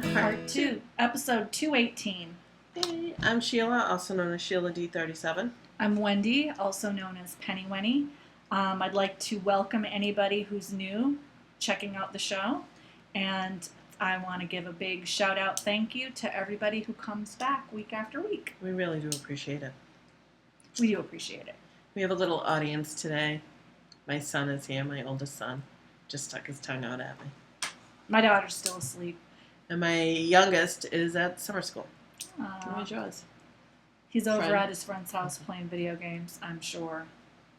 1, Part 2, Episode 218. Hey, I'm Sheila, also known as Sheila D37. I'm Wendy, also known as Penny Wenny. I'd like to welcome anybody who's new checking out the show, and I want to give a big shout out thank you to everybody who comes back week after week. We really do appreciate it. We do appreciate it. We have a little audience today. My son is here, my oldest son. Just stuck his tongue out at me. My daughter's still asleep. And my youngest is at summer school. Where's yours? He's over at his friend's house playing video games, I'm sure.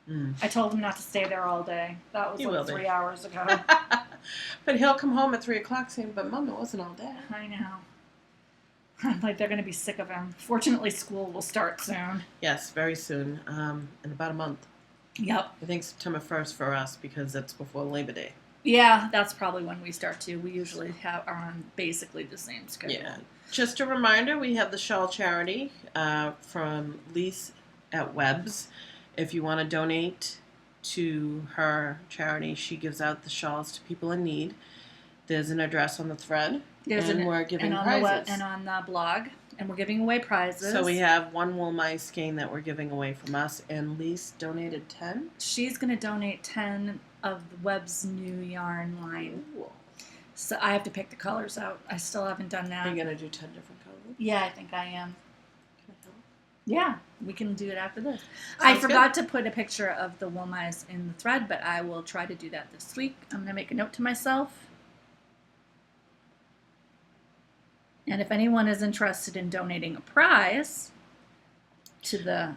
Mm. I told him not to stay there all day. That was like 3 hours ago. But he'll come home at 3 o'clock saying, but Mom, it wasn't all day. I know. Like they're going to be sick of him. Fortunately, school will start soon. Yes, very soon. In about a month. Yep. I think September 1st for us because it's before Labor Day. Yeah, that's probably when we start too. We usually are on basically the same schedule. Yeah. Just a reminder, we have the shawl charity from Lise at Webb's. If you want to donate to her charity, she gives out the shawls to people in need. There's an address on the thread, we're giving prizes. And on the blog, and we're giving away prizes. So we have one wool mice skein that we're giving away from us, and Lise donated 10. She's going to donate 10 of the Webb's new yarn line. Ooh. So I have to pick the colors out. I still haven't done that. Are you going to do 10 different colors? Yeah, I think I am. Can I help? Yeah, we can do it after this. Sounds I forgot to put a picture of the wool mice in the thread, but I will try to do that this week. I'm going to make a note to myself. And if anyone is interested in donating a prize to the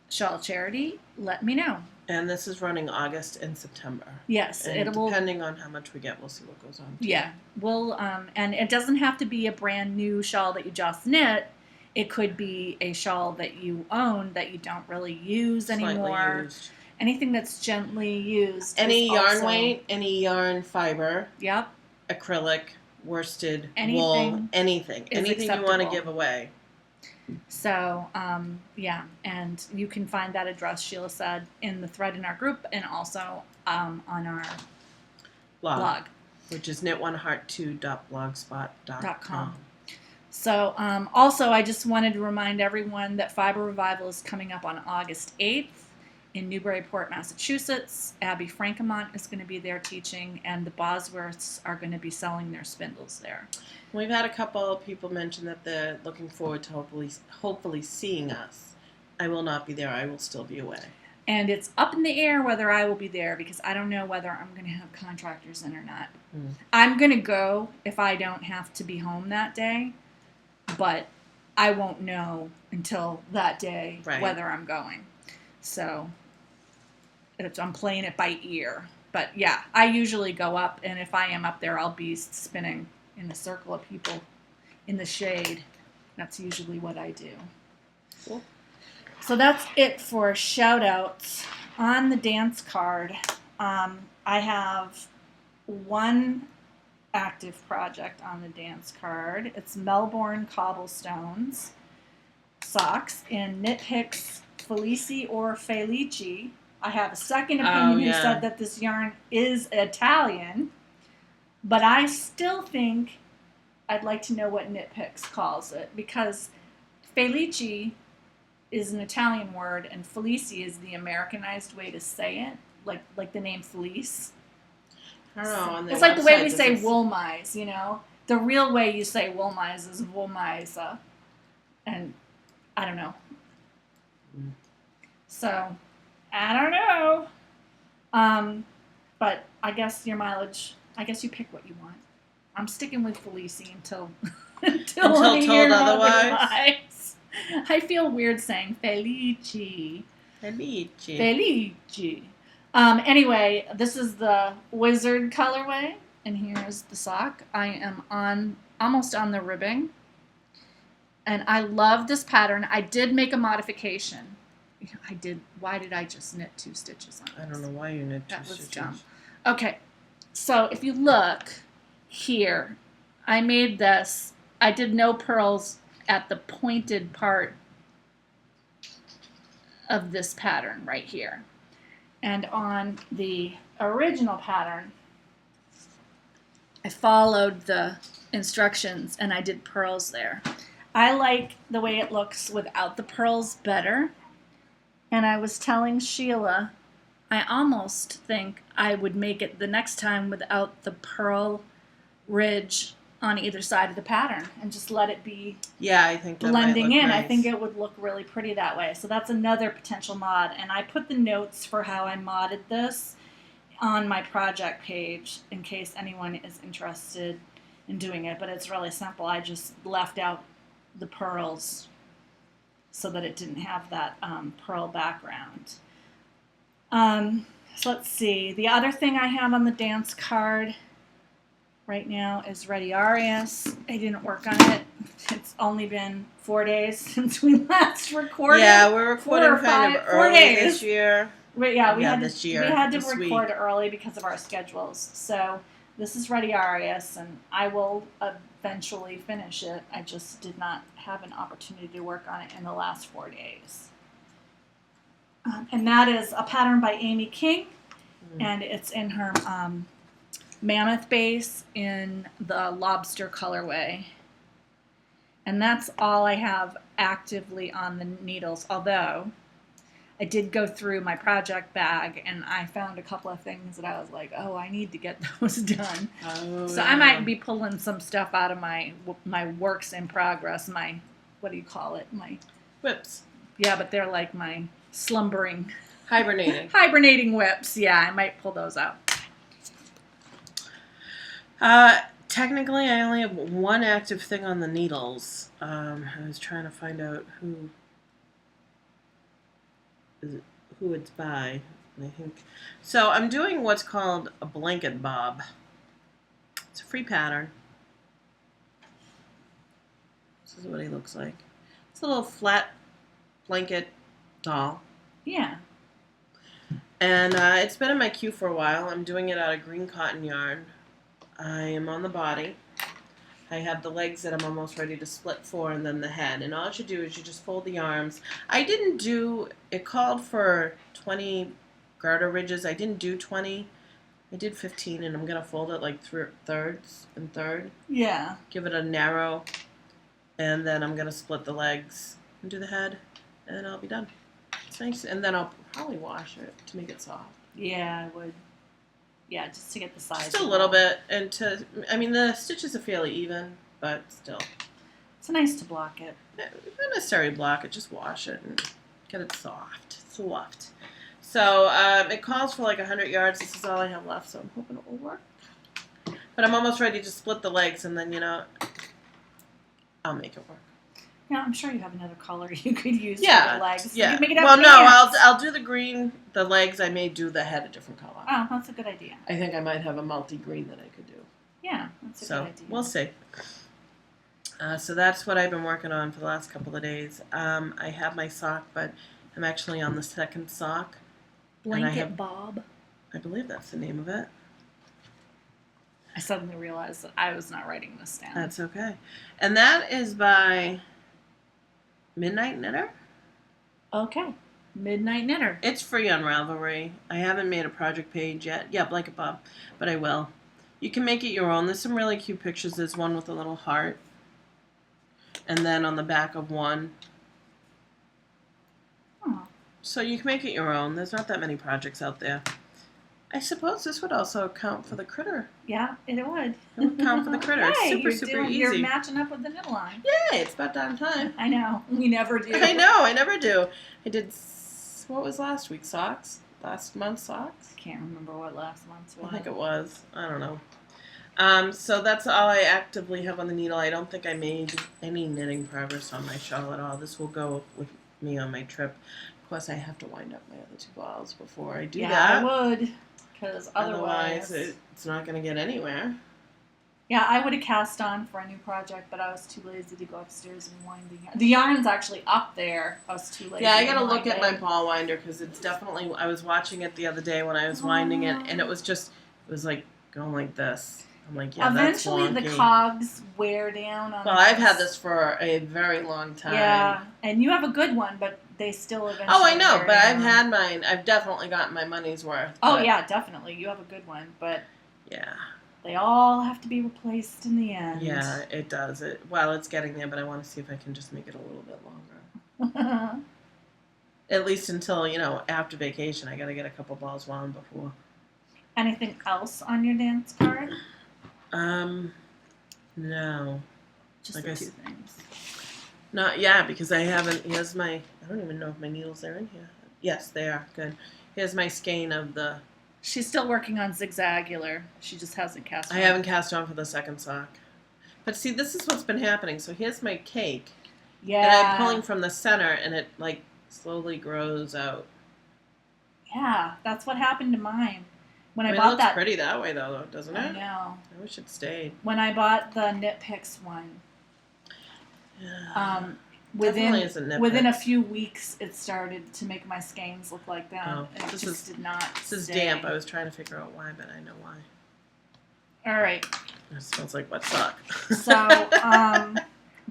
shawl charity, let me know. And this is running August and September. Yes, and it will. Depending on how much we get, we'll see what goes on. Yeah, we'll. And it doesn't have to be a brand new shawl that you just knit. It could be a shawl that you own that you don't really use anymore. Used. Anything that's gently used. Any yarn weight, any yarn fiber. Yep. Acrylic, worsted, Anything wool, anything you want to give away. So, yeah, and you can find that address, Sheila said, in the thread in our group and also on our blog. Which is knitoneheart2.blogspot.com. So, also, I just wanted to remind everyone that Fiber Revival is coming up on August 8th in Newburyport, Massachusetts. Abby Frankemont is going to be there teaching, and the Bosworths are going to be selling their spindles there. We've had a couple of people mention that they're looking forward to hopefully seeing us. I will not be there. I will still be away. And it's up in the air whether I will be there because I don't know whether I'm going to have contractors in or not. I'm going to go if I don't have to be home that day, but I won't know until that day whether I'm going. So I'm playing it by ear. But yeah, I usually go up, and if I am up there, I'll be spinning in a circle of people in the shade. That's usually what I do. Cool. So that's it for shout outs. On the dance card, I have one active project on the dance card. It's Melbourne Cobblestones socks in Knit Hicks Felici or Felici. I have a second opinion who said that this yarn is Italian, but I still think I'd like to know what Knit Picks calls it, because Felici is an Italian word and Felici is the Americanized way to say it, like the name Felice. I don't know. It's like the way we say woolmise, you know? The real way you say woolmise is woolmise, and I don't know. So, I don't know. But I guess your mileage, I guess you pick what you want. I'm sticking with Felici until told otherwise. I feel weird saying Felici. Felici. Anyway, this is the Wizard colorway, and here's the sock. I am almost on the ribbing, and I love this pattern. I did make a modification. I did. Why did I just knit 2 stitches on this? I don't know why you knit 2 stitches. That was dumb. Okay, so if you look here, I made this. I did no purls at the pointed part of this pattern right here. And on the original pattern, I followed the instructions, and I did pearls there. I like the way it looks without the pearls better. And I was telling Sheila, I almost think I would make it the next time without the pearl ridge on either side of the pattern and just let it be Yeah, I think that blending might look in. nice. I think it would look really pretty that way. So that's another potential mod. And I put the notes for how I modded this on my project page in case anyone is interested in doing it. But it's really simple. I just left out the pearls so that it didn't have that pearl background. So let's see. The other thing I have on the dance card right now is Retiarius. I didn't work on it. It's only been 4 days since we last recorded. Yeah, we're recording 4 or kind 5 of 4 early days. this year. We had this to, year, we had to this record week. early because of our schedules. So this is Retiarius, and I will eventually finish it. I just did not have an opportunity to work on it in the last 4 days. And that is a pattern by Amy King, and it's in her mammoth base in the lobster colorway. And that's all I have actively on the needles, although I did go through my project bag and I found a couple of things that I was like, oh, I need to get those done. Oh, So I might be pulling some stuff out of my works in progress, my, what do you call it? My whips. Yeah, but they're like my slumbering, Hibernating whips. Yeah, I might pull those out. Technically, I only have one active thing on the needles. I was trying to find out who it's by. I think so. I'm doing what's called a blanket bob. It's a free pattern. This is what he looks like. It's a little flat blanket doll. Yeah. And it's been in my queue for a while. I'm doing it out of green cotton yarn. I am on the body. I have the legs that I'm almost ready to split for, and then the head. And all you do is you just fold the arms. I didn't do, it called for 20 garter ridges. I didn't do 20. I did 15, and I'm going to fold it like thirds and third. Yeah. Give it a narrow, and then I'm going to split the legs and do the head, and then I'll be done. It's nice. And then I'll probably wash it to make it soft. Yeah, I would. Yeah, just to get the size. Just a little bit, and the stitches are fairly even, but still. It's nice to block it. Not necessarily block it, just wash it and get it soft. So it calls for like 100 yards. This is all I have left, so I'm hoping it will work. But I'm almost ready to split the legs, and then, I'll make it work. Yeah, I'm sure you have another color you could use for the legs. Yeah. You can make it Well, no, pants. I'll do the green, the legs. I may do the head a different color. Oh, that's a good idea. I think I might have a multi-green that I could do. Yeah, that's a good idea. We'll see. So that's what I've been working on for the last couple of days. I have my sock, but I'm actually on the second sock. Blanket Bob. I believe that's the name of it. I suddenly realized that I was not writing this down. That's okay. And that is by Midnight Knitter. Okay. Midnight Knitter. It's free on Ravelry. I haven't made a project page yet. Yeah, Blanket Bob, but I will. You can make it your own. There's some really cute pictures. There's one with a little heart. And then on the back of one. Oh. So you can make it your own. There's not that many projects out there. I suppose this would also count for the critter. Yeah, it would. It would count for the critter. It's super easy. You're matching up with the knit line. Yay, it's about damn time. I know. We never do. I know, I never do. I did, what was last week? Socks? Last month socks? I can't remember what last month's was. I think it was. I don't know. So that's all I actively have on the needle. I don't think I made any knitting progress on my shawl at all. This will go with me on my trip. Of course, I have to wind up my other 2 balls before I do that. Yeah, I would. Because otherwise it's not going to get anywhere. Yeah, I would have cast on for a new project, but I was too lazy to go upstairs and wind the yarn. The yarn's actually up there. I was too lazy. Yeah, I got to look at my ball winder because it's definitely, I was watching it the other day when I was winding it, and it was like going like this. I'm like, yeah, eventually that's wonky. The cogs wear down on Well, I've had this for a very long time. Yeah, and you have a good one, but they still eventually Oh, I know, wear but down. I've had mine. I've definitely gotten my money's worth. Oh, but, yeah, definitely. You have a good one, but... Yeah. they all have to be replaced in the end. Yeah, it does. Well, it's getting there, but I want to see if I can just make it a little bit longer. At least until, after vacation. I got to get a couple balls wound before. Anything else on your dance card? No. Just Like the two things. Not, because I haven't, I don't even know if my needles are in here. Yes, they are. Good. Here's my skein of the... She's still working on Zigzagular. She just hasn't cast on. I haven't cast on for the second sock. But see, this is what's been happening. So here's my cake. Yeah. And I'm pulling from the center, and it, slowly grows out. Yeah, that's what happened to mine. When I it bought looks that... pretty that way, though, doesn't it? I know. I wish it stayed. When I bought the Knit Picks one, within a few weeks, it started to make my skeins look like that. Oh, and it just did not This is stay. damp. I was trying to figure out why, but I know why. All right. It smells like wet sock. So,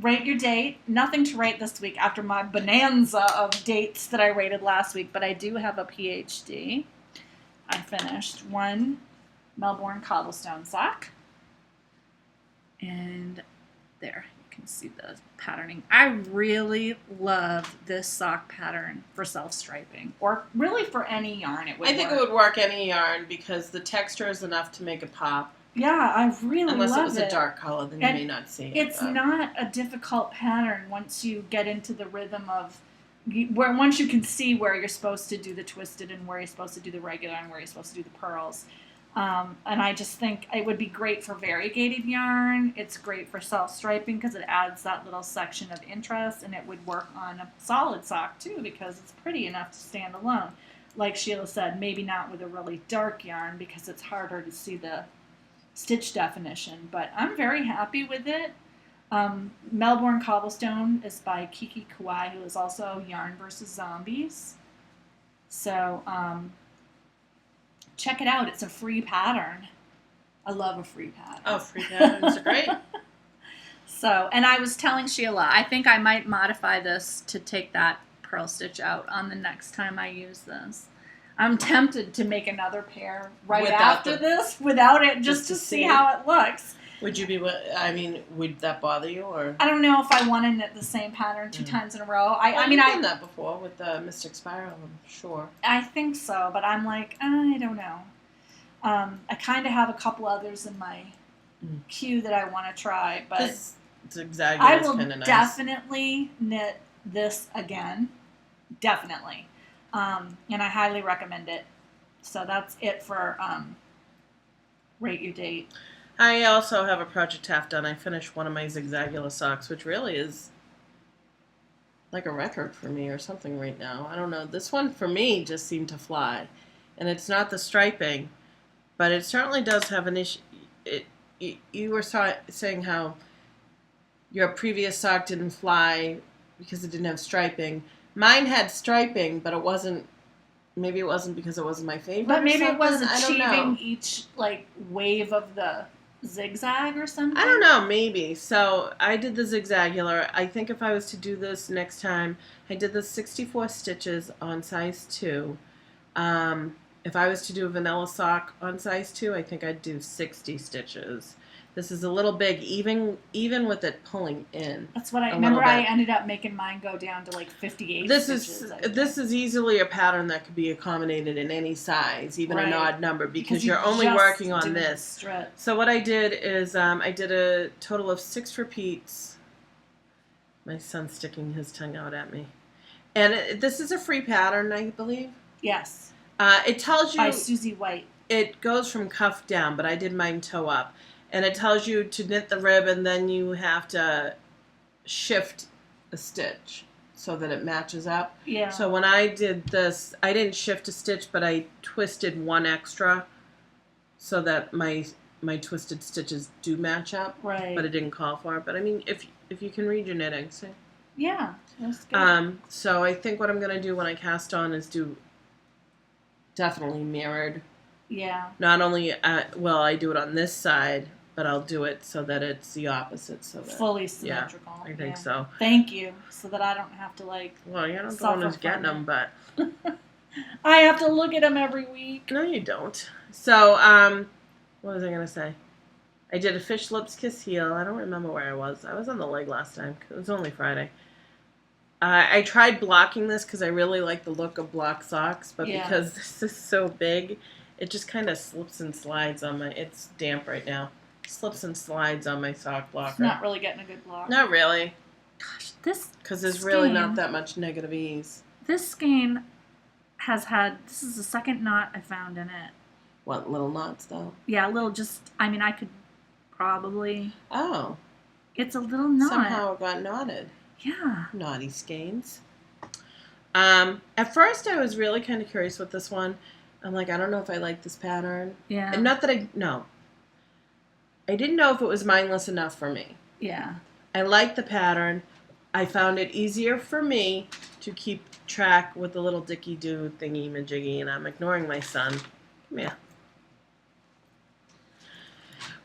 rate your date. Nothing to rate this week after my bonanza of dates that I rated last week, but I do have a PhD. I finished one Melbourne Cobblestone sock. And there, you can see the patterning. I really love this sock pattern for self-striping, or really for any yarn it would I think it would work any yarn because the texture is enough to make it pop. Yeah, I really love it. Unless it was a dark color, then you may not see it. It's not a difficult pattern once you get into the rhythm of once you can see where you're supposed to do the twisted and where you're supposed to do the regular and where you're supposed to do the pearls. And I just think it would be great for variegated yarn. It's great for self-striping because it adds that little section of interest, and it would work on a solid sock too because it's pretty enough to stand alone. Like Sheila said, maybe not with a really dark yarn because it's harder to see the stitch definition, but I'm very happy with it. Melbourne Cobblestone is by Kiki Kawai, who is also Yarn vs. Zombies. So check it out. It's a free pattern. I love a free pattern. Oh, free patterns are great. So, and I was telling Sheila, I think I might modify this to take that purl stitch out on the next time I use this. I'm tempted to make another pair after this without it, just to see how it looks. Would that bother you, or? I don't know if I want to knit the same pattern two times in a row. I've done that before with the Mystic Spiral, I'm sure. I think so, but I'm like, I don't know. I kind of have a couple others in my queue that I want to try, but I will definitely knit this again. Definitely. And I highly recommend it. So that's it for Rate Your Date. I also have a project half done. I finished one of my Zigzagular socks, which really is like a record for me or something right now. I don't know. This one for me just seemed to fly. And it's not the striping, but it certainly does have an issue. You were saying how your previous sock didn't fly because it didn't have striping. Mine had striping, but maybe it wasn't because it wasn't my favorite. But maybe it was achieving each wave of the zigzag or something. I don't know, maybe. So I did the Zigzagular. I think if I was to do this next time, I did the 64 stitches on size 2. If I was to do a vanilla sock on size 2, I think I'd do 60 stitches. This is a little big, even with it pulling in. That's what I remember. I ended up making mine go down to 58 stitches. This is easily a pattern that could be accommodated in any size, even an odd number, because you're only working on this. So what I did is I did a total of 6 repeats. My son's sticking his tongue out at me. And this is a free pattern, I believe. Yes. It tells you... By Susie White. It goes from cuff down, but I did mine toe up. And it tells you to knit the rib, and then you have to shift a stitch so that it matches up. Yeah. So when I did this, I didn't shift a stitch, but I twisted one extra so that my twisted stitches do match up. Right. But it didn't call for it. But I mean, if you can read your knitting, see? Yeah, that's good. So I think what I'm going to do when I cast on is do definitely mirrored. Yeah. Not only, I do it on this side, but I'll do it so that it's the opposite. So that, fully symmetrical. Yeah, I think so. Thank you. So that I don't have to Well, you're not the one who's getting them, but... I have to look at them every week. No, you don't. So, what was I going to say? I did a fish lips kiss heel. I don't remember where I was. I was on the leg last time. It was only Friday. I tried blocking this because I really like the look of block socks, but because this is so big, it just kind of slips and slides on my... It's damp right now. Slips and slides on my sock blocker. It's not really getting a good block. Not really. Gosh, this because there's really not that much negative ease. This skein has had... This is the second knot I found in it. What, little knots, though? Yeah, little just... I mean, I could probably... Oh. It's a little knot. Somehow it got knotted. Yeah. Naughty skeins. At first I was really kind of curious with this one. I'm like, I don't know if I like this pattern. Yeah. And not that I didn't know if it was mindless enough for me. Yeah. I liked the pattern. I found it easier for me to keep track with the little dicky-doo thingy-majiggy, and I'm ignoring my son. Come here.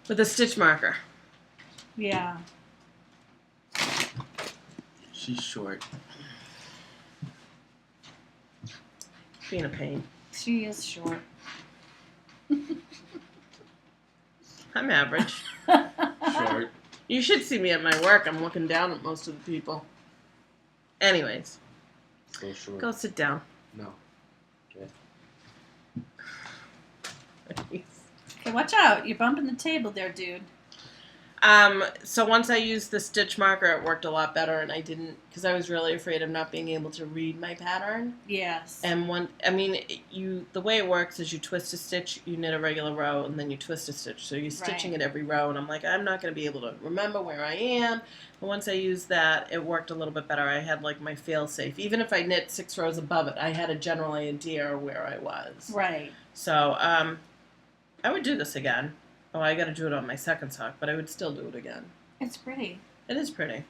With a stitch marker. Yeah. She's short. Being a pain. She is short. I'm average. Short. You should see me at my work. I'm looking down at most of the people. Anyways. So short. Go sit down. No. Okay. Okay, watch out. You're bumping the table there, dude. So once I used the stitch marker, it worked a lot better, and I didn't, because I was really afraid of not being able to read my pattern. Yes. And the way it works is you twist a stitch, you knit a regular row, and then you twist a stitch. So you're stitching it every row, and I'm like, I'm not going to be able to remember where I am. And once I used that, it worked a little bit better. I had like my fail-safe. Even if I knit 6 rows above it, I had a general idea where I was. Right. So I would do this again. Oh, I got to do it on my second sock, but I would still do it again. It's pretty. It is pretty.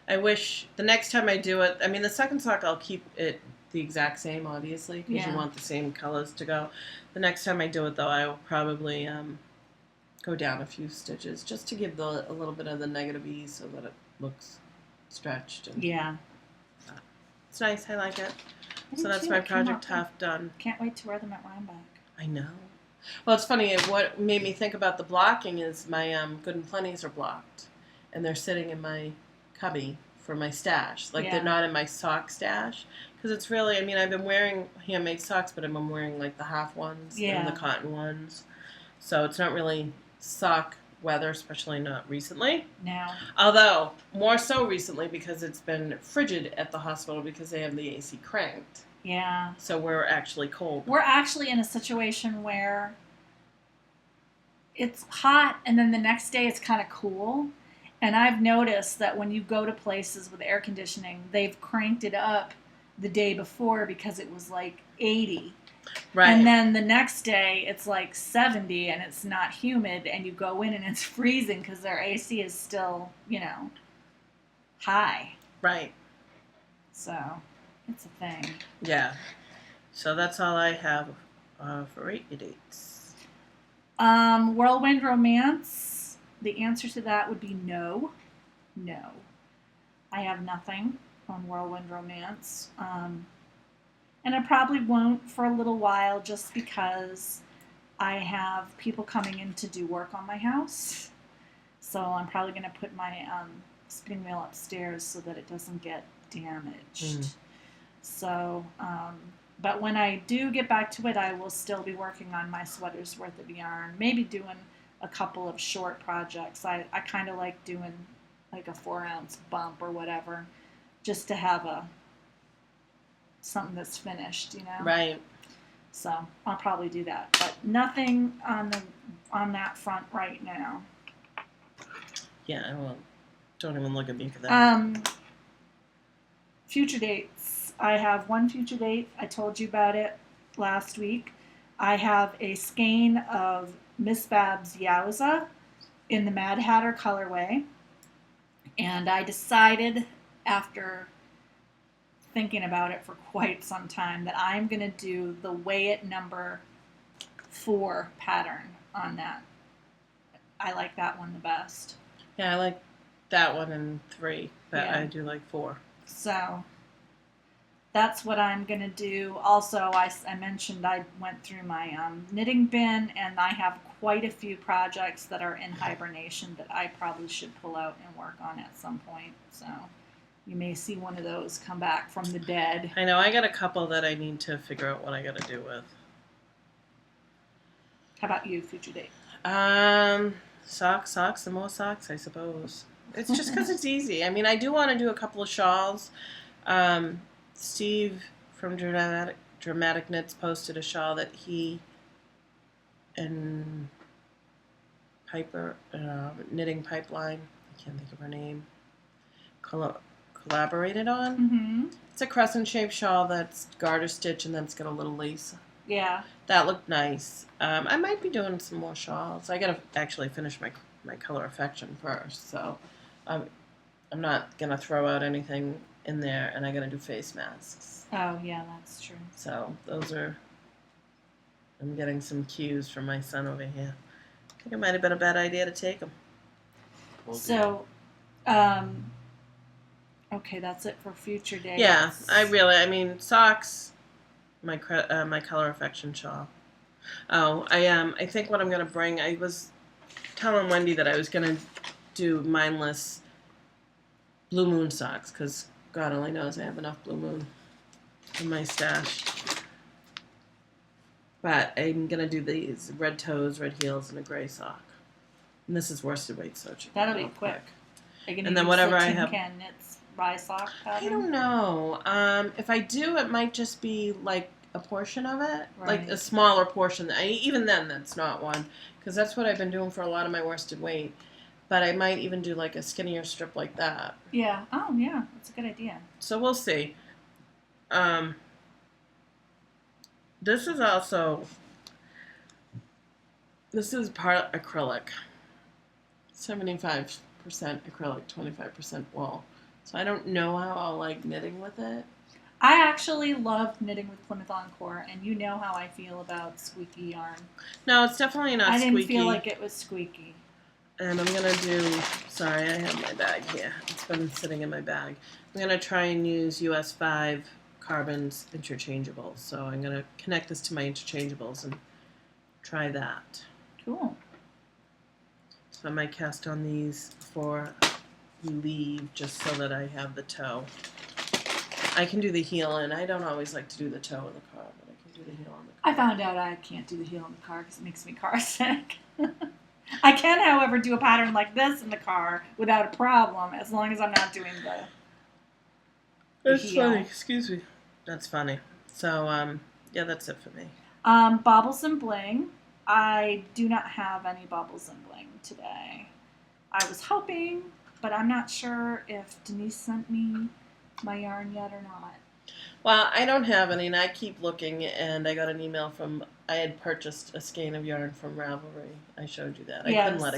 I wish the next time I do it, the second sock I'll keep it the exact same, obviously, because you want the same colors to go. The next time I do it, though, I will probably go down a few stitches just to give a little bit of the negative ease so that it looks stretched. And, it's nice. I like it. So that's my project half done. Can't wait to wear them at Rhinebeck. I know. Well, it's funny. What made me think about the blocking is my Good and Plenty's are blocked, and they're sitting in my cubby for my stash. Like they're not in my sock stash because it's really. I mean, I've been wearing handmade socks, but I've been wearing like the half ones and the cotton ones, so it's not really sock weather, especially not recently. No. Although more so recently because it's been frigid at the hospital because they have the AC cranked. Yeah. So we're actually cold. We're actually in a situation where it's hot and then the next day it's kind of cool. And I've noticed that when you go to places with air conditioning, they've cranked it up the day before because it was like 80. Right. And then the next day it's like 70 and it's not humid and you go in and it's freezing because their AC is still, high. Right. So... it's a thing. Yeah. So that's all I have for rate your dates. Whirlwind Romance. The answer to that would be no. No. I have nothing on Whirlwind Romance. And I probably won't for a little while just because I have people coming in to do work on my house. So I'm probably going to put my spinning wheel upstairs so that it doesn't get damaged. So, but when I do get back to it, I will still be working on my sweater's worth of yarn. Maybe doing a couple of short projects. I kind of like doing like a 4-ounce bump or whatever, just to have something that's finished, Right. So I'll probably do that, but nothing on that front right now. Yeah, well, don't even look at me for that. Future dates. I have one future date. I told you about it last week. I have a skein of Miss Babs Yowza in the Mad Hatter colorway. And I decided after thinking about it for quite some time that I'm going to do the Weigh It number 4 pattern on that. I like that one the best. Yeah, I like that one and 3, but Yeah. I do like 4. So that's what I'm going to do. Also, I mentioned I went through my knitting bin, and I have quite a few projects that are in hibernation that I probably should pull out and work on at some point. So you may see one of those come back from the dead. I know I got a couple that I need to figure out what I got to do with. How about you, future date? Socks, and more socks, I suppose. It's just because it's easy. I mean, I do want to do a couple of shawls. Steve from Dramatic Knits posted a shawl that he and Piper, Knitting Pipeline, I can't think of her name, collaborated on. Mm-hmm. It's a crescent-shaped shawl that's garter stitch, and then it's got a little lace. Yeah. That looked nice. I might be doing some more shawls. I gotta actually finish my Color Affection first, so I'm not gonna throw out anything in there, and I gotta do face masks. Oh, yeah, that's true. So those are. I'm getting some cues from my son over here. I think it might have been a bad idea to take them. So, okay, that's it for future dates. Yeah, I mean socks. My Color Affection shawl. Oh, I think what I'm gonna bring. I was telling Wendy that I was gonna do mindless Blue Moon socks because God only knows I have enough Blue Moon in my stash. But I'm gonna do these red toes, red heels, and a gray sock. And this is worsted weight sewing. That'll be quick. And then whatever I have. Tin Can Knits rye sock pattern? I don't know. If I do, it might just be like a portion of it, like Right. a smaller portion. Even then, that's not one, because that's what I've been doing for a lot of my worsted weight. But I might even do like a skinnier strip like that. Yeah. Oh, yeah. That's a good idea. So we'll see. This is part acrylic. 75% acrylic, 25% wool. So I don't know how I'll like knitting with it. I actually love knitting with Plymouth Encore, and you know how I feel about squeaky yarn. No, it's definitely not I squeaky. didn't feel like it was squeaky. And I'm going to do, sorry, I have my bag here. It's been sitting in my bag. I'm going to try and use US 5 carbons interchangeables. So I'm going to connect this to my interchangeables and try that. Cool. So I might cast on these before we leave just so that I have the toe. I can do the heel, and I don't always like to do the toe in the car, but I can do the heel on the car. I found out I can't do the heel in the car because it makes me car sick. I can, however, do a pattern like this in the car without a problem, as long as I'm not doing the That's heel. funny. Excuse me. That's funny. So, yeah, that's it for me. Baubles and bling. I do not have any baubles and bling today. I was hoping, but I'm not sure if Denise sent me my yarn yet or not. Well, I don't have any, and I keep looking, and I got an email from, I had purchased a skein of yarn from Ravelry. I showed you that. I couldn't let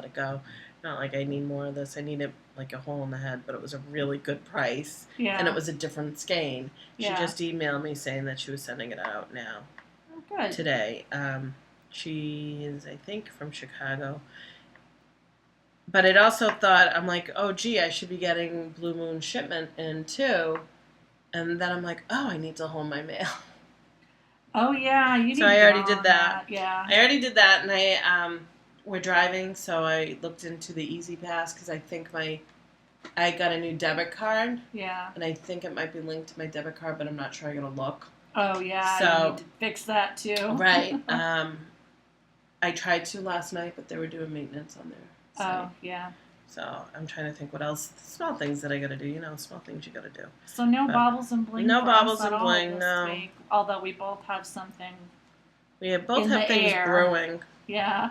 it go. Not like I need more of this. I need it like a hole in the head, but it was a really good price. Yeah. And it was a different skein. She Yeah. just emailed me saying that she was sending it out now. Oh, good. Today. She is, I think, from Chicago. But it also thought, I'm like, oh, gee, I should be getting Blue Moon shipment in too. And then I'm like, oh, I need to hold my mail. Oh, yeah. You need So I to already go did on that. Yeah. I already did that, and we're driving, so I looked into the Easy Pass because I think I got a new debit card, Yeah. and I think it might be linked to my debit card, but I'm not sure. I gotta look. Oh, yeah. So- You need to fix that, too. Right. I tried to last night, but they were doing maintenance on there. Oh, yeah. So I'm trying to think what else. Small things that I gotta do. Small things you gotta do. So no But baubles and bling. no for baubles us at and all bling, this no. week, although we both have something. We both In have the things air. brewing. Yeah.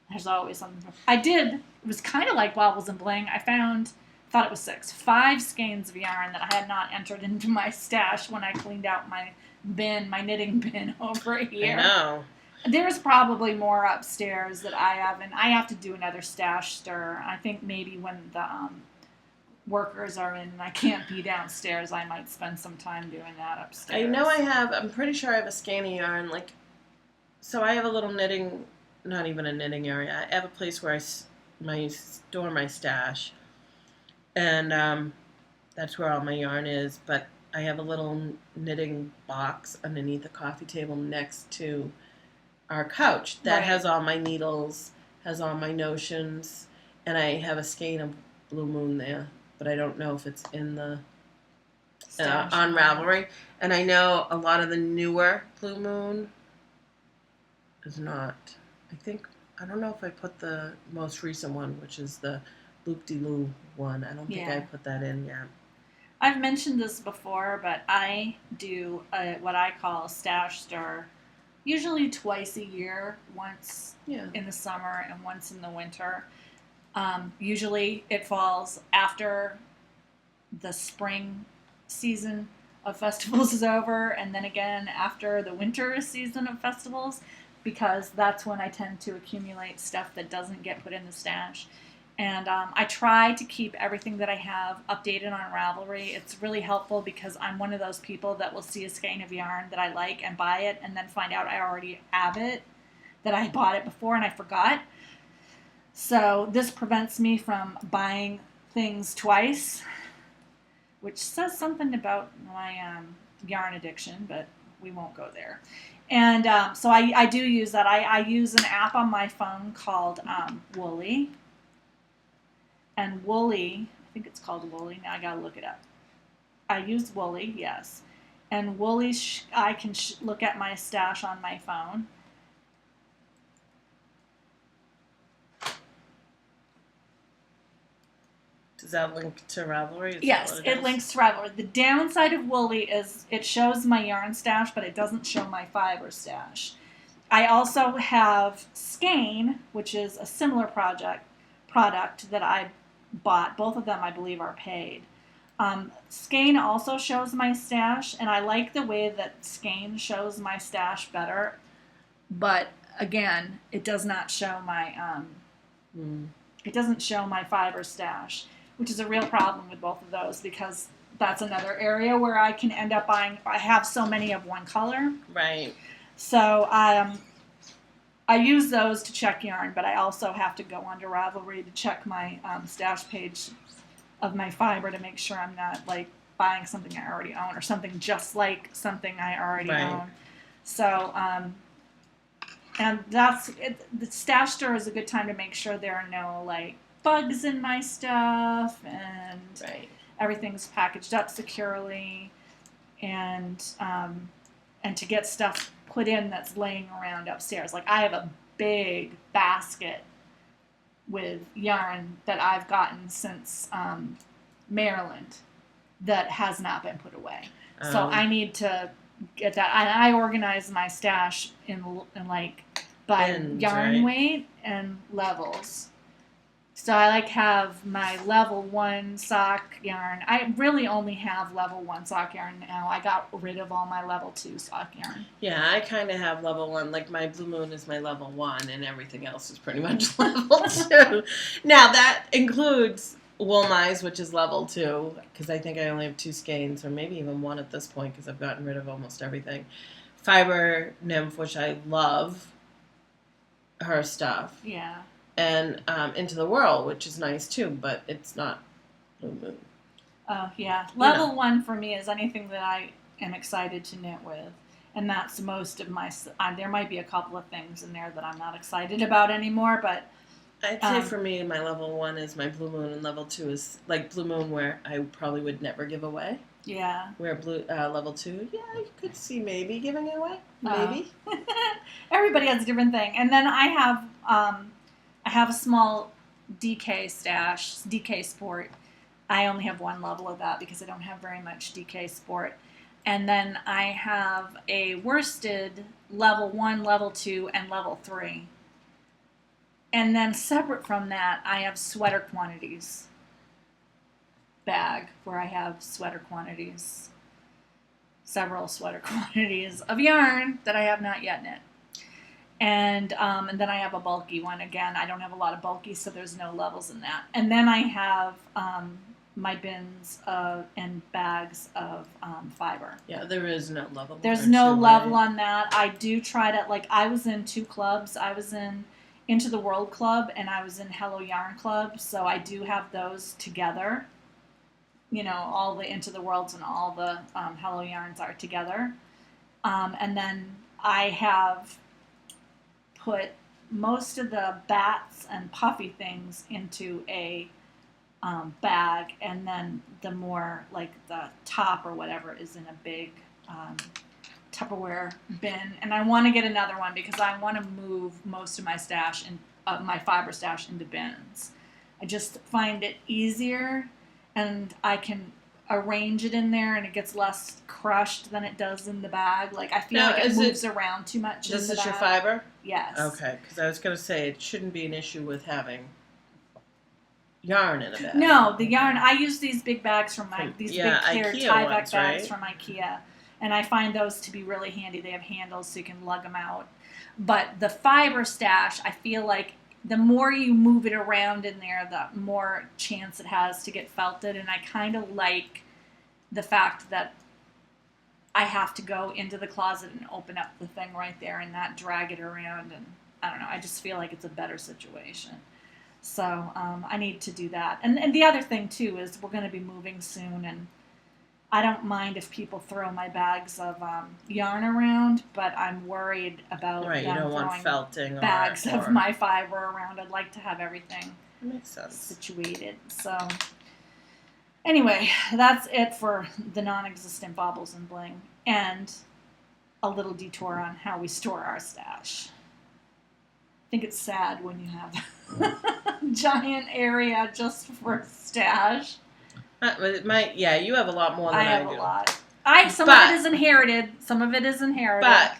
There's always something. It was kind of like baubles and bling. Thought it was 5 skeins of yarn that I had not entered into my stash when I cleaned out my knitting bin over here. I know. There's probably more upstairs that I haven't. I have to do another stash stir. I think maybe when the workers are in and I can't be downstairs, I might spend some time doing that upstairs. I know I'm pretty sure I have a skein of yarn. So I have a little knitting, not even a knitting area. I have a place where I store my stash. And that's where all my yarn is. But I have a little knitting box underneath the coffee table next to our couch that Right. has all my needles, has all my notions, and I have a skein of Blue Moon there, but I don't know if it's in the Stash on on Ravelry. And I know a lot of the newer Blue Moon is not. I don't know if I put the most recent one, which is the Loop de Loo one. I don't think I Yeah. put that in yet. I've mentioned this before, but I do what I call a stash stir, usually twice a year, once Yeah. in the summer and once in the winter. Usually it falls after the spring season of festivals is over, and then again after the winter season of festivals, because that's when I tend to accumulate stuff that doesn't get put in the stash. And I try to keep everything that I have updated on Ravelry. It's really helpful because I'm one of those people that will see a skein of yarn that I like and buy it and then find out I already have it, that I bought it before and I forgot. So this prevents me from buying things twice, which says something about my yarn addiction, but we won't go there. And so I do use that. I use an app on my phone called Woolly. And Woolly, I think it's called Woolly. Now I gotta look it up. I use Woolly, yes. And Woolly, I can look at my stash on my phone. Does that link to Ravelry? Yes, it links to Ravelry. The downside of Woolly is it shows my yarn stash, but it doesn't show my fiber stash. I also have Skein, which is a similar product that I bought. Both of them, I believe, are paid. Skein also shows my stash, and I like the way that Skein shows my stash better. But again, it does not show my it doesn't show my fiber stash, which is a real problem with both of those because that's another area where I can end up buying. I have so many of one color, Right. so I use those to check yarn, but I also have to go onto Ravelry to check my stash page of my fiber to make sure I'm not like buying something I already own or something just like something I already Right. own. So, and that's it. The stash store is a good time to make sure there are no like bugs in my stuff and Right. everything's packaged up securely, and to get stuff put in that's laying around upstairs. Like I have a big basket with yarn that I've gotten since Maryland that has not been put away. So I need to get that. I organize my stash in like by Bins, yarn right? weight and levels. So I like have my level 1 sock yarn. I really only have level 1 sock yarn now. I got rid of all my level 2 sock yarn. Yeah, I kind of have level 1. Like my Blue Moon is my level 1, and everything else is pretty much level 2. Now that includes Wool Mize, which is level 2, because I think I only have 2 skeins, or maybe even 1 at this point, because I've gotten rid of almost everything. Fiber Nymph, which I love her stuff. Yeah. And Into the Whirl, which is nice too, but it's not Blue Moon. Oh, yeah. Level 1 for me is anything that I am excited to knit with. And that's most of my... there might be a couple of things in there that I'm not excited about anymore, but... I'd say for me, my level 1 is my Blue Moon, and level 2 is like Blue Moon, where I probably would never give away. Yeah. Where level 2, yeah, you could see maybe giving it away. Maybe. Everybody has a different thing. And then I have a small DK stash, DK Sport. I only have 1 level of that because I don't have very much DK Sport. And then I have a worsted level 1, level 2, and level 3. And then separate from that, I have sweater quantities bag where I have sweater quantities, several sweater quantities of yarn that I have not yet knit. And then I have a bulky one. Again, I don't have a lot of bulky, so there's no levels in that. And then I have my bins and bags of fiber. Yeah, there is no level. There's no level on that. I do try to, like, I was in 2 clubs. I was in Into the World Club and I was in Hello Yarn Club, so I do have those together. you know, all the Into the Worlds and all the Hello Yarns are together. And then I have put most of the bats and puffy things into a bag, and then the more like the top or whatever is in a big Tupperware bin. And I want to get another one because I want to move most of my stash and my fiber stash into bins. I just find it easier, and I can arrange it in there, and it gets less crushed than it does in the bag. Like, I feel Now, like it is moves around too much in This the is bag. your fiber? Yes. Okay, because I was going to say it shouldn't be an issue with having yarn in a bag. No, the yarn. I use these big bags from these yeah, big clear IKEA Tyvek ones, bags right? from IKEA, and I find those to be really handy. They have handles so you can lug them out. But the fiber stash, I feel like the more you move it around in there, the more chance it has to get felted. And I kind of like the fact that I have to go into the closet and open up the thing right there and not drag it around. And I don't know, I just feel like it's a better situation. So I need to do that. And the other thing, too, is we're going to be moving soon, and I don't mind if people throw my bags of yarn around, but I'm worried about Right, you them don't want throwing felting bags or of my fiber around. I'd like to have everything That makes sense. situated. So anyway, that's it for the non-existent baubles and bling, and a little detour on how we store our stash. I think it's sad when you have a giant area just for stash. Yeah, you have a lot more than I have do. a lot. Some of it is inherited. Some of it is inherited. But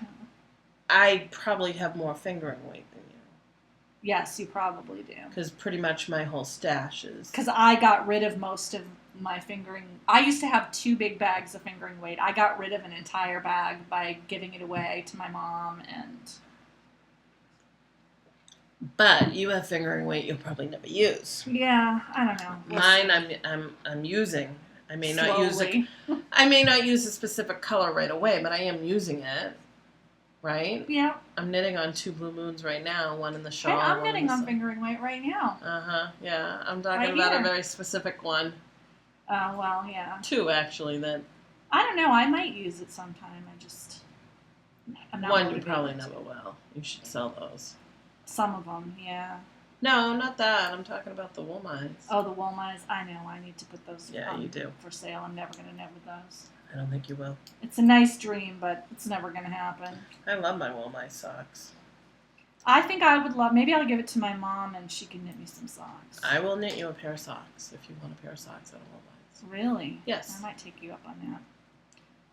I probably have more fingering weight than you. Yes, you probably do. Because pretty much my whole stash is. Because I got rid of most of my fingering. I used to have 2 big bags of fingering weight. I got rid of an entire bag by giving it away to my mom. But you have fingering weight you'll probably never use. Yeah, I don't know. Mine I'm using. I may not use a specific color right away, but I am using it. Right? Yeah. I'm knitting on 2 blue moons right now, one in the shawl. Hey, I'm knitting on fingering weight right now. Yeah. I'm talking Right about here. a very specific one. Oh, well, yeah. 2 actually that I don't know. I might use it sometime. I'm not one you motivated. probably never will. You should sell those. Some of them, yeah. No, not that. I'm talking about the wool mines. Oh, the wool mines. I know. I need to put those Yeah, you do. for sale. I'm never going to knit with those. I don't think you will. It's a nice dream, but it's never going to happen. I love my wool mine socks. I think I would love. Maybe I'll give it to my mom and she can knit me some socks. I will knit you a pair of socks if you want a pair of socks out of wool mines. Really? Yes. I might take you up on that.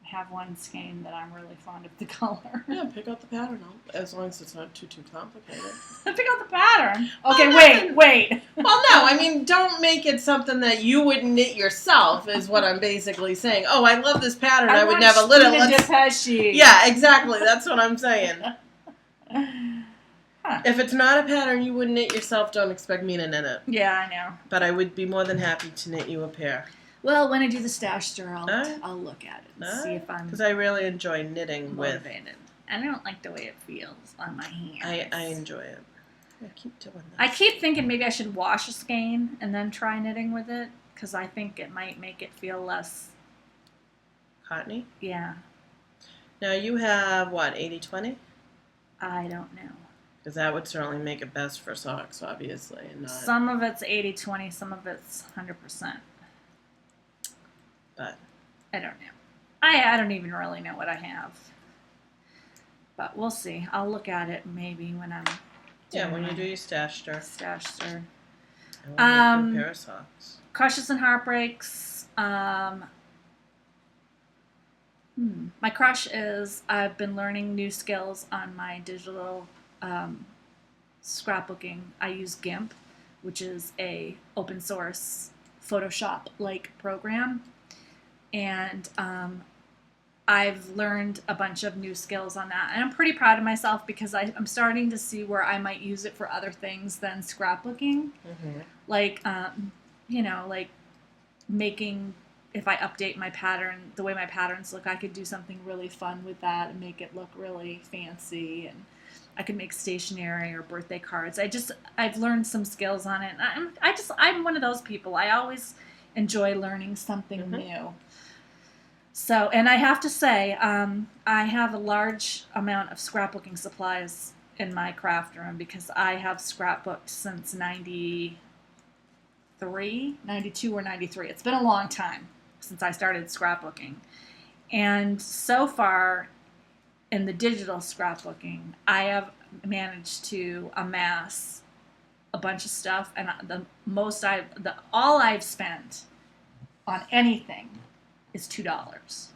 I have one skein that I'm really fond of the color. Yeah, pick out the pattern out, as long as it's not too complicated. Pick out the pattern. Well, Okay, wait. Well, no, I mean, don't make it something that you wouldn't knit yourself, is what I'm basically saying. Oh, I love this pattern. I would never knit it. Yeah, exactly. That's what I'm saying. Huh. If it's not a pattern you would knit yourself, don't expect me to knit it. Yeah, I know. But I would be more than happy to knit you a pair. Well, when I do the stash stir, I'll look at it and see if I'm Because I really enjoy knitting motivated. I don't like the way it feels on my hands. I enjoy it. I keep doing this. I keep thinking maybe I should wash a skein and then try knitting with it, because I think it might make it feel less... Cottony? Yeah. Now you have, what, 80-20? I don't know. Because that would certainly make it best for socks, obviously. And not, Some of it's 80-20, some of it's 100%. But I don't know. I don't even really know what I have. But we'll see. I'll look at it maybe when I'm when you do your stash stir. Stash stir. I will make you a pair of socks. Crushes and heartbreaks. My crush is I've been learning new skills on my digital scrapbooking. I use GIMP, which is a open source Photoshop-like program. And I've learned a bunch of new skills on that. And I'm pretty proud of myself because I'm starting to see where I might use it for other things than scrapbooking. Mm-hmm. Like, like making, if I update my pattern, the way my patterns look, I could do something really fun with that and make it look really fancy. And I could make stationery or birthday cards. I've learned some skills on it. And I'm one of those people. I always enjoy learning something Mhm. new. So, and I have to say, I have a large amount of scrapbooking supplies in my craft room because I have scrapbooked since 92 or 93. It's been a long time since I started scrapbooking. And so far in the digital scrapbooking, I have managed to amass a bunch of stuff, and all I've spent on anything is $2.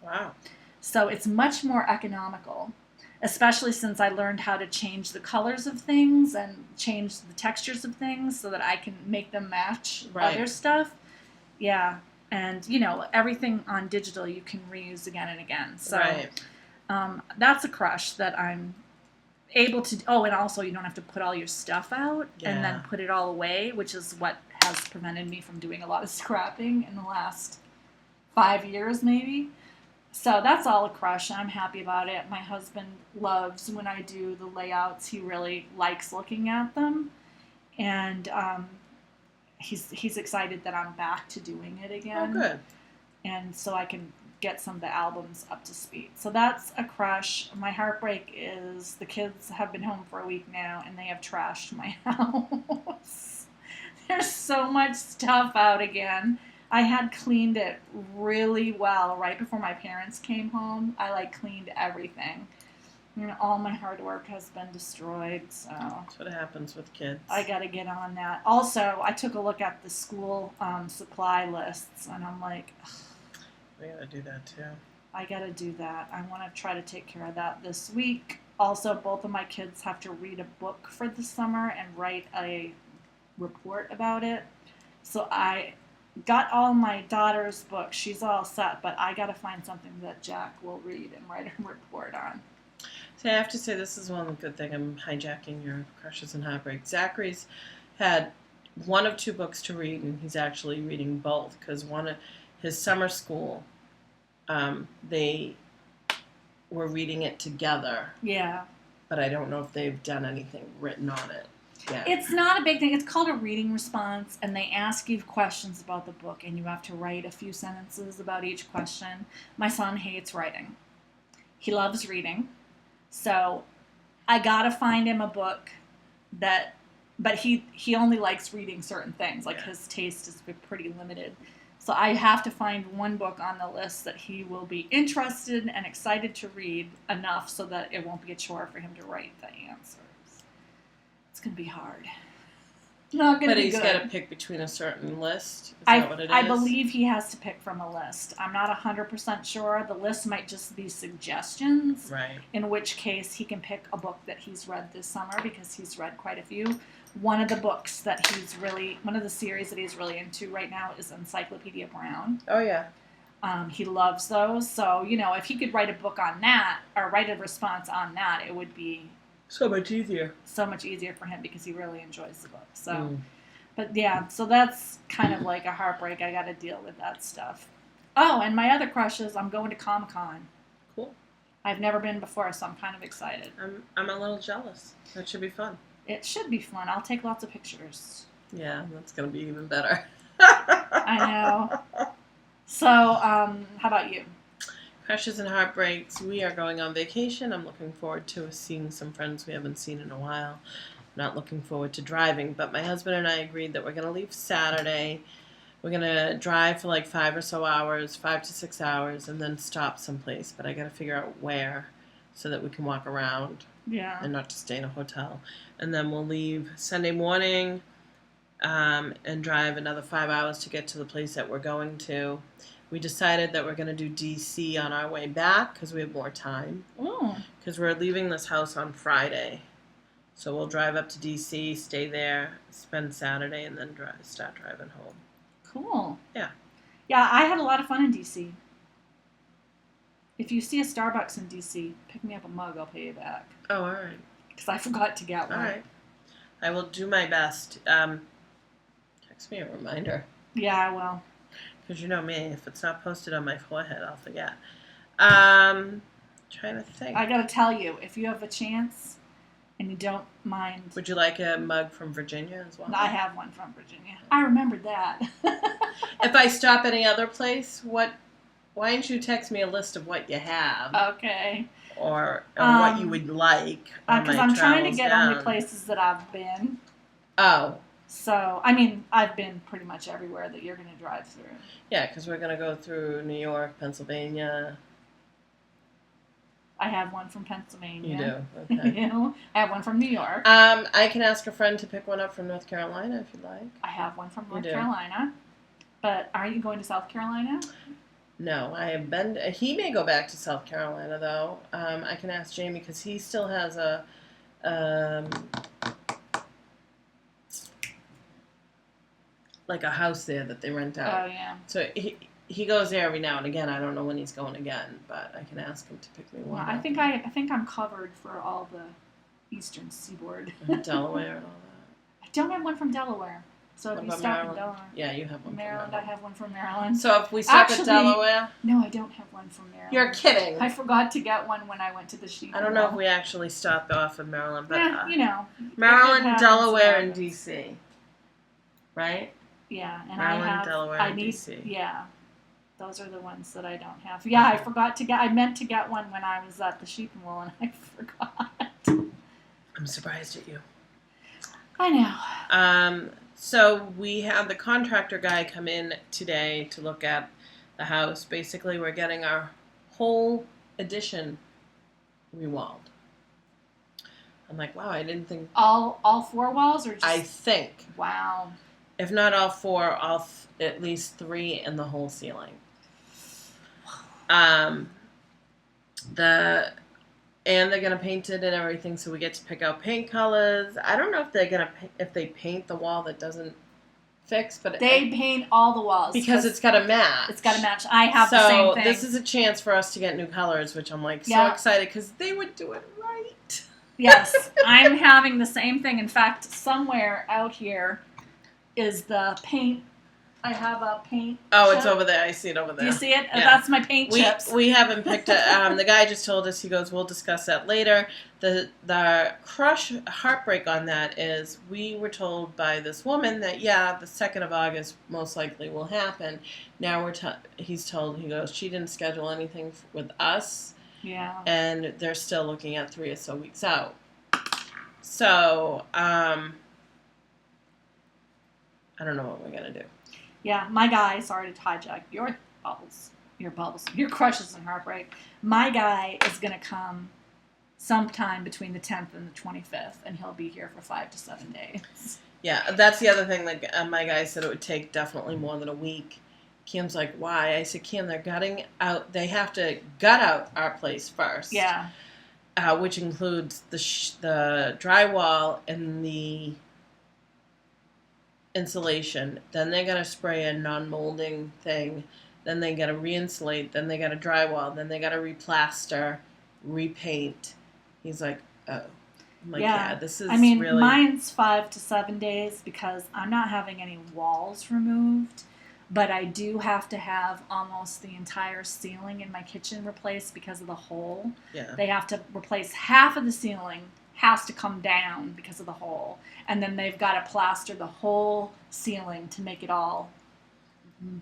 Wow. So it's much more economical, especially since I learned how to change the colors of things and change the textures of things so that I can make them match Right. other stuff. Yeah. And, you know, everything on digital you can reuse again and again. So Right. That's a crush that I'm able to. Oh, and also you don't have to put all your stuff out and then Yeah. put it all away, which is what has prevented me from doing a lot of scrapping in the last 5 years, maybe. So that's all a crush. I'm happy about it. My husband loves when I do the layouts. He really likes looking at them, and he's excited that I'm back to doing it Oh, again. good. And so I can get some of the albums up to speed. So that's a crush. My heartbreak is the kids have been home for a week now, and they have trashed my house. There's so much stuff out again. I had cleaned it really well right before my parents came home. I cleaned everything. And all my hard work has been destroyed, so That's what happens with kids. I got to get on that. Also, I took a look at the school supply lists, and I'm like, ugh, We gotta do that too. I got to do that. I want to try to take care of that this week. Also, both of my kids have to read a book for the summer and write a report about it. So I got all my daughter's books. She's all set, but I got to find something that Jack will read and write a report on. See, I have to say this is one good thing. I'm hijacking your crushes and heartbreak. Zachary's had one of two books to read, and he's actually reading both because one of his summer school, they were reading it together, Yeah. but I don't know if they've done anything written on it yet. It's not a big thing. It's called a reading response, and they ask you questions about the book, and you have to write a few sentences about each question. My son hates writing. He loves reading. So I got to find him a book but he only likes reading certain things. Like, Yeah. his taste is pretty limited. So I have to find one book on the list that he will be interested and excited to read enough so that it won't be a chore for him to write the answers. It's going to be hard. Not going to But be he's good. got to pick between a certain list. Is that what it is? I believe he has to pick from a list. I'm not 100% sure. The list might just be suggestions, Right. in which case he can pick a book that he's read this summer because he's read quite a few. One of the series that he's really into right now is Encyclopedia Brown. Oh, yeah. He loves those. So, if he could write a book on that or write a response on that, it would be So much easier. so much easier for him because he really enjoys the book. So, Mm. but yeah, so that's kind of like a heartbreak. I got to deal with that stuff. Oh, and my other crush is I'm going to Comic-Con. Cool. I've never been before, so I'm kind of excited. I'm a little jealous. That should be fun. It should be fun. I'll take lots of pictures. Yeah, that's going to be even better. I know. So, how about you? Crushes and heartbreaks. We are going on vacation. I'm looking forward to seeing some friends we haven't seen in a while. Not looking forward to driving, but my husband and I agreed that we're going to leave Saturday. We're going to drive for like 5 to 6 hours, and then stop someplace. But I got to figure out where so that we can walk around Yeah. and not to stay in a hotel. And then we'll leave Sunday morning and drive another 5 hours to get to the place that we're going to. We decided that we're going to do DC on our way back because we have more time. Ooh. Because we're leaving this house on Friday. So we'll drive up to DC, stay there, spend Saturday, and then start driving home. Cool. Yeah. Yeah, I had a lot of fun in DC. If you see a Starbucks in DC, pick me up a mug. I'll pay you back. Oh, all right. Because I forgot to get All one. right. I will do my best. Text me a reminder. Yeah, I will. Because you know me, if it's not posted on my forehead, I'll forget. Trying to think. I got to tell you, if you have a chance and you don't mind. Would you like a mug from Virginia as well? I have one from Virginia. I remembered that. If I stop any other place, why don't you text me a list of what you have? Okay. Or what you would like. Because I'm trying to get only places that I've been. Oh. So, I mean, I've been pretty much everywhere that you're going to drive through. Yeah, because we're going to go through New York, Pennsylvania. I have one from Pennsylvania. You do? Okay. You know, I have one from New York. I can ask a friend to pick one up from North Carolina if you'd like. I have one from North Carolina. But aren't you going to South Carolina? No, I have been. He may go back to South Carolina, though. I can ask Jamie because he still has a... like a house there that they rent out. Oh, yeah. So he goes there every now and again. I don't know when he's going again, but I can ask him to pick me one. Well, I think I'm covered for all the eastern seaboard. Delaware and all that. I don't have one from Delaware. So What if you about stop Maryland? in Delaware. Yeah, you have one Maryland, from Maryland. I have one from Maryland. So if we stop at Delaware... No, I don't have one from Maryland. You're kidding. I forgot to get one when I went to the sheep. I don't know if we actually stopped off in Maryland, but... Yeah, you know. Maryland, happens, Delaware, and D.C. Right? Yeah, and Maryland, Delaware, and D.C. Yeah, those are the ones that I don't have. Yeah, I forgot to get. I meant to get one when I was at the sheep and wool, and I forgot. I'm surprised at you. I know. So we had the contractor guy come in today to look at the house. Basically, we're getting our whole addition rewalled. I'm like, wow, I didn't think... All four walls, or just... I think. Wow. If not all four, at least three in the whole ceiling. And they're gonna paint it and everything, so we get to pick out paint colors. I don't know if they paint the wall that doesn't fix, but they paint all the walls because it's got to match. It's got to match. I have the same thing. So this is a chance for us to get new colors, which I'm like so excited because they would do it right. Yes, I'm having the same thing. In fact, somewhere out here is the paint. I have a paint chip. It's over there. I see it over there. Do you see it? Yeah. That's my paint chips. We haven't picked it. The guy just told us, he goes, we'll discuss that later. The heartbreak on that is we were told by this woman that, the 2nd of August most likely will happen. Now he's told, he goes, she didn't schedule anything with us. Yeah. And they're still looking at 3 or so weeks out. So, I don't know what we're going to do. Yeah, my guy, sorry to hijack your crushes and heartbreak. My guy is going to come sometime between the 10th and the 25th, and he'll be here for 5 to 7 days. Yeah, that's the other thing. Like my guy said, it would take definitely more than a week. Kim's like, why? I said, Kim, they're gutting out. They have to gut out our place first. Yeah. Which includes the drywall and the insulation. Then they gotta spray a non-molding thing. Then they gotta re-insulate. Then they gotta drywall. Then they gotta replaster, repaint. He's like, oh. I'm like, yeah, this is really... mine's 5 to 7 days because I'm not having any walls removed, but I do have to have almost the entire ceiling in my kitchen replaced because of the hole. Yeah. They have to replace half of the ceiling, has to come down because of the hole. And then they've got to plaster the whole ceiling to make it all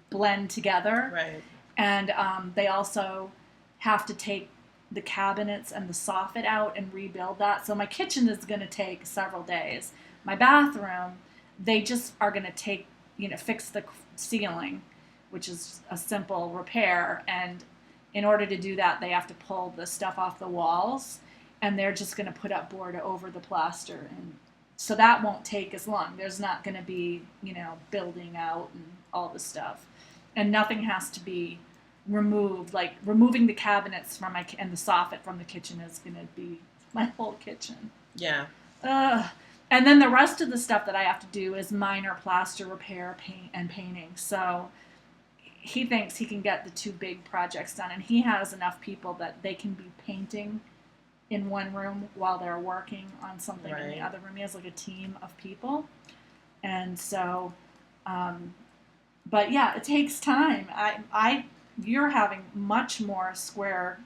blend together. Right. And they also have to take the cabinets and the soffit out and rebuild that. So my kitchen is going to take several days. My bathroom, they just are going to fix the ceiling, which is a simple repair. And in order to do that, they have to pull the stuff off the walls, and they're just going to put up board over the plaster. And so that won't take as long. There's not going to be, building out and all the stuff. And nothing has to be removed. Like removing the cabinets and the soffit from the kitchen is going to be my whole kitchen. Yeah. And then the rest of the stuff that I have to do is minor plaster repair, paint, and painting. So he thinks he can get the 2 big projects done, and he has enough people that they can be painting in one room while they're working on something in the other room. He has like a team of people. And so, but yeah, it takes time. You're having much more square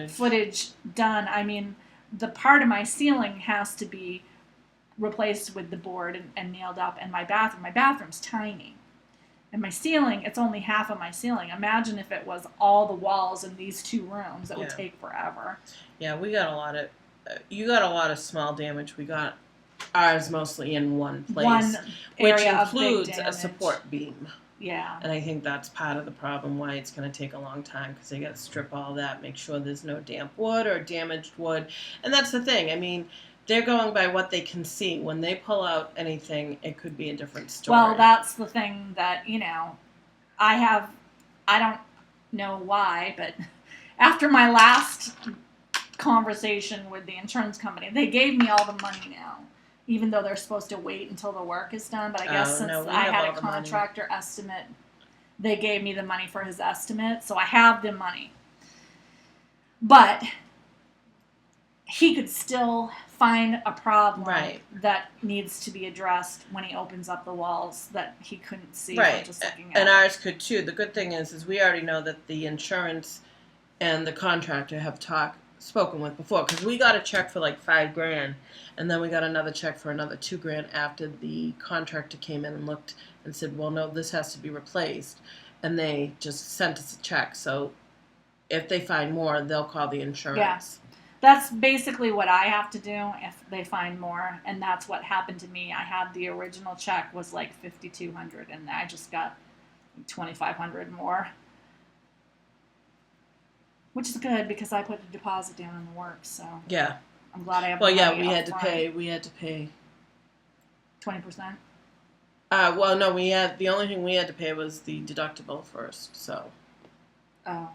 footage done. I mean, the part of my ceiling has to be replaced with the board and nailed up. And my bathroom's tiny. And my ceiling, it's only half of my ceiling. Imagine if it was all the walls in these 2 rooms. It would take forever. Yeah, we got a lot of, you got a lot of small damage. We got ours mostly in one place. One area which of big includes a damage. support beam. Yeah. And I think that's part of the problem why it's going to take a long time, because they got to strip all that, make sure there's no damp wood or damaged wood. And that's the thing. I mean, they're going by what they can see. When they pull out anything, it could be a different story. Well, that's the thing that, I don't know why, but after my last conversation with the insurance company, they gave me all the money now, even though they're supposed to wait until the work is done. But I guess since I had a contractor estimate, they gave me the money for his estimate, so I have the money. But he could still find a problem that needs to be addressed when he opens up the walls that he couldn't see from just looking at and it. ours could too. The good thing is we already know that the insurance and the contractor have spoken with before, because we got a check for like $5,000, and then we got another check for another $2,000 after the contractor came in and looked and said, well, no, this has to be replaced, and they just sent us a check. So if they find more, they'll call the insurance. Yeah. That's basically what I have to do if they find more, and that's what happened to me. I had the original check was like $5,200, and I just got $2,500 more, which is good because I put a deposit down on the work. So yeah, I'm glad I have. Well, the yeah, money we up had to front. pay. We had to pay 20%. Well, no, the only thing we had to pay was the deductible first. So. Oh.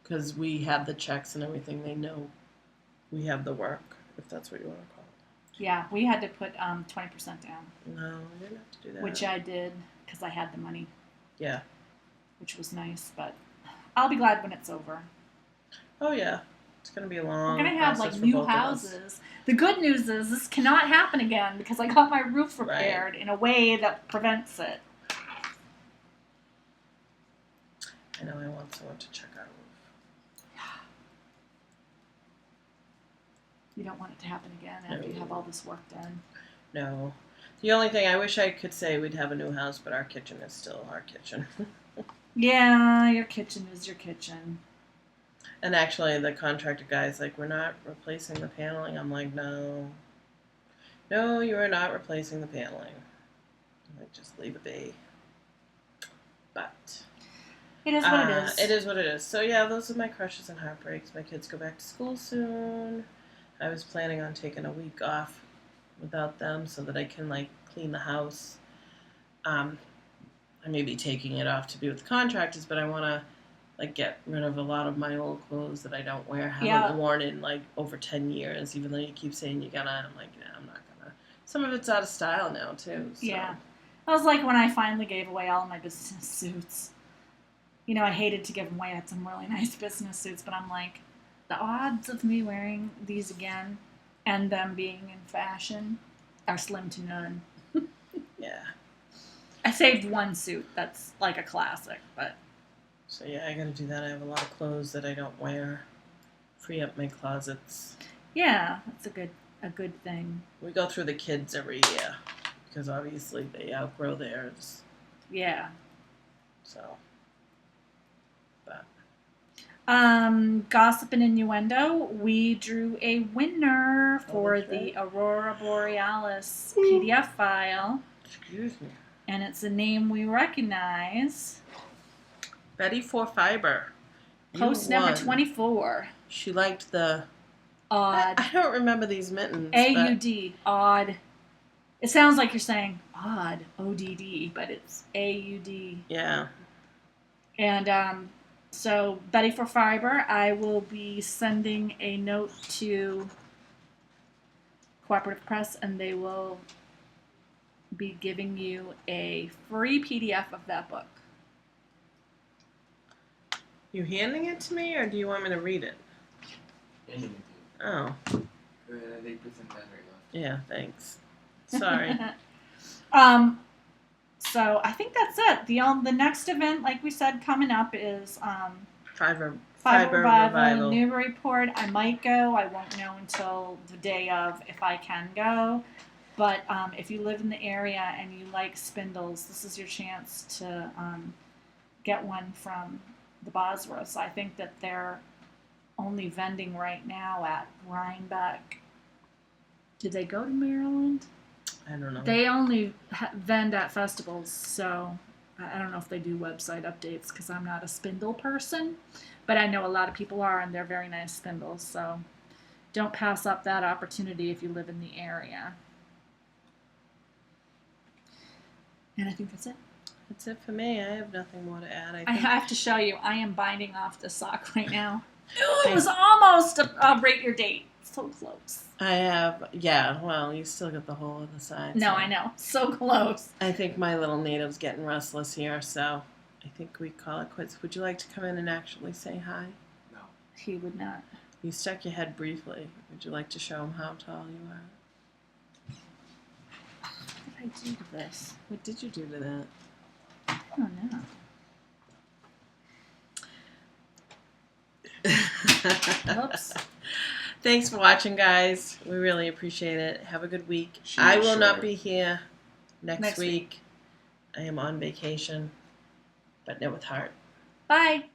Because we have the checks and everything, they know we have the work, if that's what you want to call it. Yeah, we had to put 20% down. No, we didn't have to do that. Which I did because I had the money. Yeah. Which was nice, but I'll be glad when it's over. Oh yeah, it's gonna be a long. We're gonna have like process for new both of us. houses. The good news is this cannot happen again because I got my roof repaired in a way that prevents it. I know I want someone to check our roof. You don't want it to happen again after you have all this work done. No. The only thing I wish I could say we'd have a new house, but our kitchen is still our kitchen. Yeah, your kitchen is your kitchen. And actually, the contractor guy's like, we're not replacing the paneling. I'm like, no. No, you are not replacing the paneling. I'm like, just leave it be. But it is what it is. It is what it is. So yeah, those are my crushes and heartbreaks. My kids go back to school soon. I was planning on taking a week off without them so that I can like clean the house. I may be taking it off to be with contractors, but I want to like get rid of a lot of my old clothes that I don't wear, haven't worn in like over 10 years, even though you keep saying you're gonna. I'm like, nah, I'm not gonna. Some of it's out of style now too. So. Yeah. I was like when I finally gave away all of my business suits. I hated to give them away. I had some really nice business suits, but I'm like, the odds of me wearing these again and them being in fashion are slim to none. Yeah. I saved one suit that's like a classic, but... So yeah, I gotta do that. I have a lot of clothes that I don't wear. Free up my closets. Yeah, that's a good thing. We go through the kids every year because obviously they outgrow theirs. Yeah. So... Gossip and Innuendo, we drew a winner for the Aurora Borealis PDF file. Excuse me. And it's a name we recognize. Betty for Fiber. Post number 24. She liked the... Odd. I don't remember these mittens. A-U-D. Odd. It sounds like you're saying odd. O-D-D. But it's A-U-D. Yeah. And, so, Betty for Fiber, I will be sending a note to Cooperative Press, and they will be giving you a free PDF of that book. You handing it to me, or do you want me to read it? Handing it Oh. to you. Good, I have 8% battery left. Yeah, thanks. Sorry. So I think that's it. The next event, like we said, coming up is Fiber Fiber Revival in Newburyport. I might go. I won't know until the day of if I can go. But if you live in the area and you like spindles, this is your chance to get one from the Bosworths. I think that they're only vending right now at Rhinebeck. Did they go to Maryland? I don't know. They only vend at festivals, so I don't know if they do website updates because I'm not a spindle person. But I know a lot of people are, and they're very nice spindles. So don't pass up that opportunity if you live in the area. And I think that's it. That's it for me. I have nothing more to add. I have to show you. I am binding off the sock right now. It was almost a rate your date. So close. I have, yeah, well, you still got the hole on the side. No, so. I know. So close. I think my little native's getting restless here, so I think we call it quits. Would you like to come in and actually say hi? No. He would not. You stuck your head briefly. Would you like to show him how tall you are? What did I do to this? What did you do to that? I don't know. Whoops. Thanks for watching, guys. We really appreciate it. Have a good week. She I was will not short. be here next Next week. I am on vacation, but not with heart. Bye.